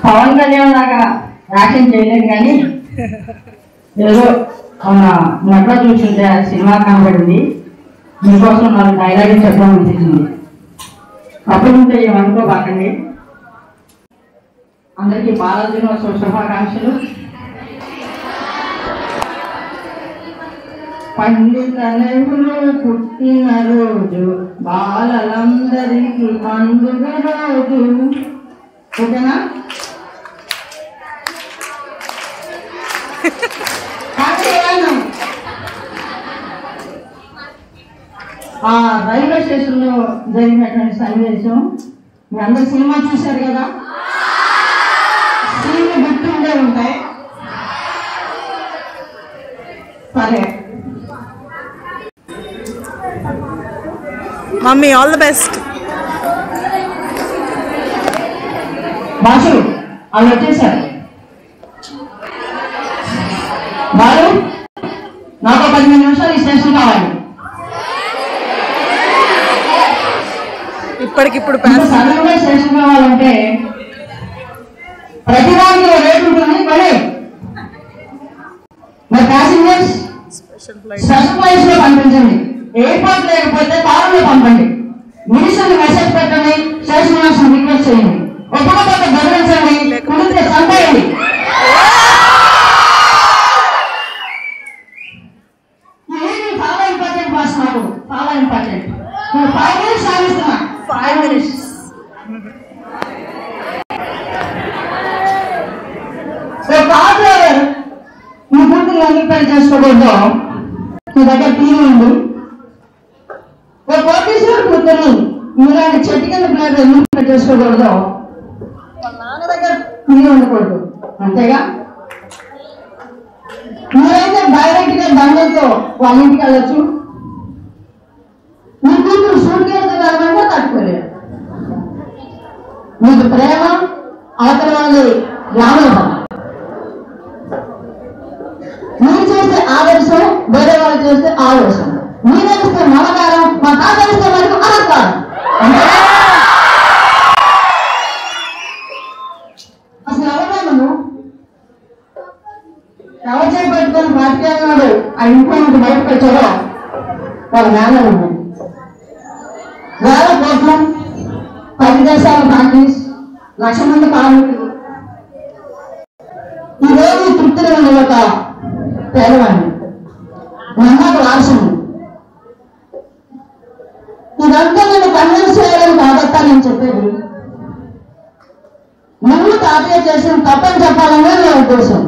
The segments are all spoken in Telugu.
పవన్ కళ్యాణ్ లాగా యాక్షన్ చేయలేదు కానీ ఏదో నెట్లో చూస్తుంటే సినిమా కనబడింది, మీకోసం 4 డైలాగులు చెప్పడం అనిపించింది. అప్పుడు ఉంటే ఏమనుకోబాకండి. అందరికీ బాలదినోత్సవ శుభాకాంక్షలు. పండిత నెహ్రూ పుట్టిన రోజు బాలలందరికీ పండుగ రోజు. ఓకేనా? ఆ రైల్వే స్టేషన్ లో జరిగినటువంటి సన్నివేశం మీ అందరు సినిమా చూశారు కదా, సీన్లు గుర్తుండే ఉంటాయి. సరే mummy, all the best. Boss వాళ్ళు వచ్చేసారు. బాలు, నాకు 15 నిమిషాలు ఈ స్టేషన్ కావాలి. ఇప్పటికిప్పుడు సడన్గా స్టేషన్ కావాలంటే ప్రతి దానికి రేటు ఉంటుంది. మరి ప్యాసింజర్స్ స్పెషల్ ఫ్లైట్స్ లో పంపించండి. ఎయిర్పోర్ట్ లేకపోతే కారులో పంపండి. మినిస్టర్ మెసేజ్ పెట్టండి, స్టేషన్ మాస్టర్ రిక్వెస్ట్ చేయండి. ఒక్కొక్క గమనించండి, కుదిరితే చంపేయండి. చాలా ఇంపార్టెంట్ బాస్, నాకు చాలా ఇంపార్టెంట్. నేను 5 minutes సాగిస్తున్నా. 5 minutes. కార్ డ్రైవర్ మీ గుర్తులు ఎందుకు పని చేసుకోకూడదు? మీ దగ్గర టీవీ ఉంది. ఒక కోటేశ్వర కూర్చొని మీలాంటి చెట్టు కింద ప్లేట్ ఎందుకు పని చేసుకోకూడదు? వాళ్ళ నాన్న దగ్గర టీవీ ఉండకూడదు, అంతేగా? మీరైతే డైరెక్ట్ గా దండలతో వాళ్ళ ఇంటికి వెళ్ళొచ్చు. మీ కూతురు సూట్ కేసుతో వెళ్ళమంటే తట్టుకోలేదు. మీకు ప్రేమ, అవతల వాళ్ళది వ్యామోహం. మీరు చేస్తే ఆదర్శం, వేరే వాళ్ళు చేస్తే ఆదర్శం. మీరు చేస్తే మమకారం, మా తాతరిస్తే మనకు అహంకారం. అసలు ఎవరా మనం? ఎవరు చేపట్టుకొని రాజకీయాలు ఆ ఇంట్లో నుండి బయటకు వచ్చారో వాళ్ళ నాన్న ఉంది. వేల కోట్లు, 10 దేశాల కాంగ్రెస్, 1,00,000 మంది కార్మికులు. ఈరోజు తృప్తిలో ఉండే ఒక పేదవాడిని, నాకు వారసుని. ఇదంతా నేను కన్విన్స్ చేయాలని కాదత్తా నేను చెప్పేది. నువ్వు తాతయ్య చేసిన తప్పని చెప్పాలనే నా ఉద్దేశం.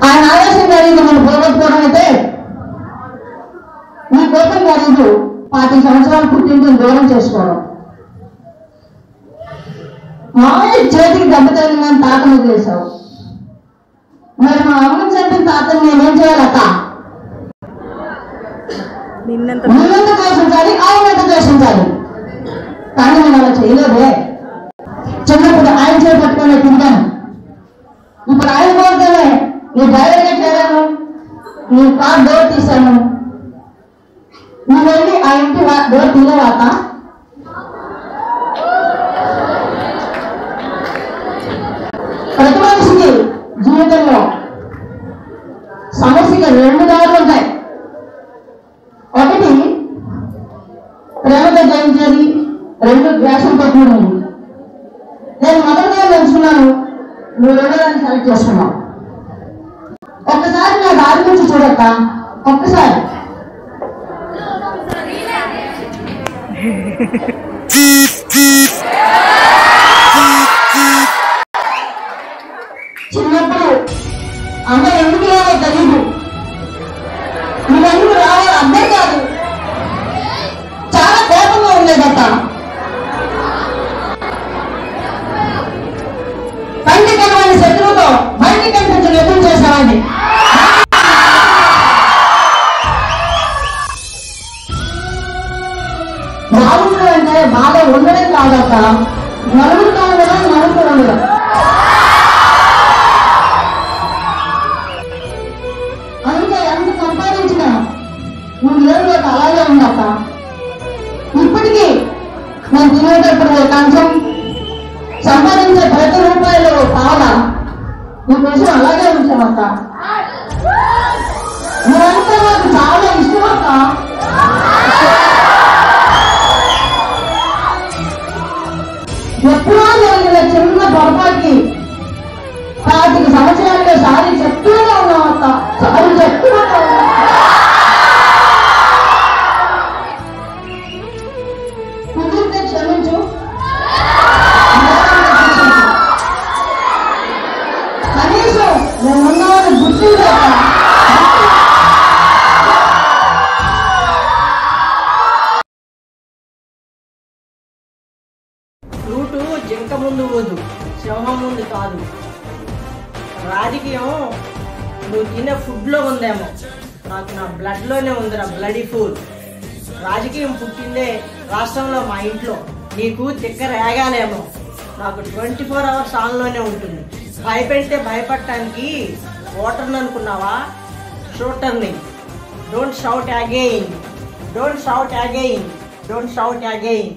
ఆయన ఆవేశం ఖరీదు మనం పోగొట్టుకోవడం అయితే నీ కోపం ఖరీదు 5 సంవత్సరాలు పుట్టింటిని దూరం చేసుకోవడం. మామూలు చేతికి దెబ్బ తగిలిందని తాతను చేశావు. మరి మా అమ్మని చంపిన తాతని నేనేం చేయాలక్క? నిన్నంత దోషించాలి, ఆయనంత దోషించాలి. కానీ నేను అలా చేయలేదే. చిన్నప్పుడు ఆయన చేపట్టుకునే తిరిగాను. ఇప్పుడు ఆయన కోరుతానే నీ డ్రైవర్గా చేరాను, నీ కార్ డోర్ తీశాను. నువ్వు వెళ్ళి ఆ ఇంటి డోర్ తీయవాక ప్రతి మనిషికి జీవితంలో సమస్యకి 2 దారులు ఉంటాయి. ఒకటి ప్రేమతో జయించేది, 2 ద్వేషంతో కూడింది. నేను మొదటిగా ఎంచుకున్నాను, నువ్వు 2వ దాన్ని సెలెక్ట్ చేసుకున్నావు. ఒక్కసారి నా దారి నుంచి చూడక్క, ఒక్కసారి. చిన్నప్పుడు అమ్మ ఎందుకు రావో తెలీదు, నువ్వెందుకు రావో అర్థం కాదు. చాలా కోపంగా ఉండేదట. కంటి కనవని శత్రువుతో బయటికి కనిపించిన ఎదురు చేసేవాడిని. బాగుండడం అంటే బాగా ఉండడం కాదట, నలుగురుగా ఉండడం, నలుగురు ఉండడం. అందుకే ఎంత సంపాదించినా నువ్వు లేదు అలాగే ఉండక. ఇప్పటికీ నేను తినేటప్పుడు కొంచెం సంపాదించే ప్రతి రూపాయలు కావాలా నీకోసం అలాగే ఉంచామక్క. నువ్వంటే నాకు చాలా ఇష్టం అక్క. ఎప్పుడో జరిగిన చిన్న పొరపాటుకి 25 సంవత్సరాలుగా సారీ చెప్తూనే ఉన్నాం అక్క. సారీ చెప్తూనే ఉన్నాం. కుదిరితే క్షమించు. కనీసం నేనున్నాను గుర్తుందా? ఫ్లూటు జింక ముందు ఊదు, సింహం ముందు కాదు. రాజకీయం నువ్వు తినే ఫుడ్లో ఉందేమో, నాకు నా బ్లడ్లోనే ఉందిరా, బ్లడీ ఫుడ్. రాజకీయం పుట్టిందే రాష్ట్రంలో మా ఇంట్లో. నీకు తిక్క రేగాలేమో, నాకు 24 అవర్స్ ఆన్లోనే ఉంటుంది. భయపెడితే భయపడటానికి ఓటర్ని అనుకున్నావా? షూటర్ని. Don't shout again, don't shout again, don't shout again.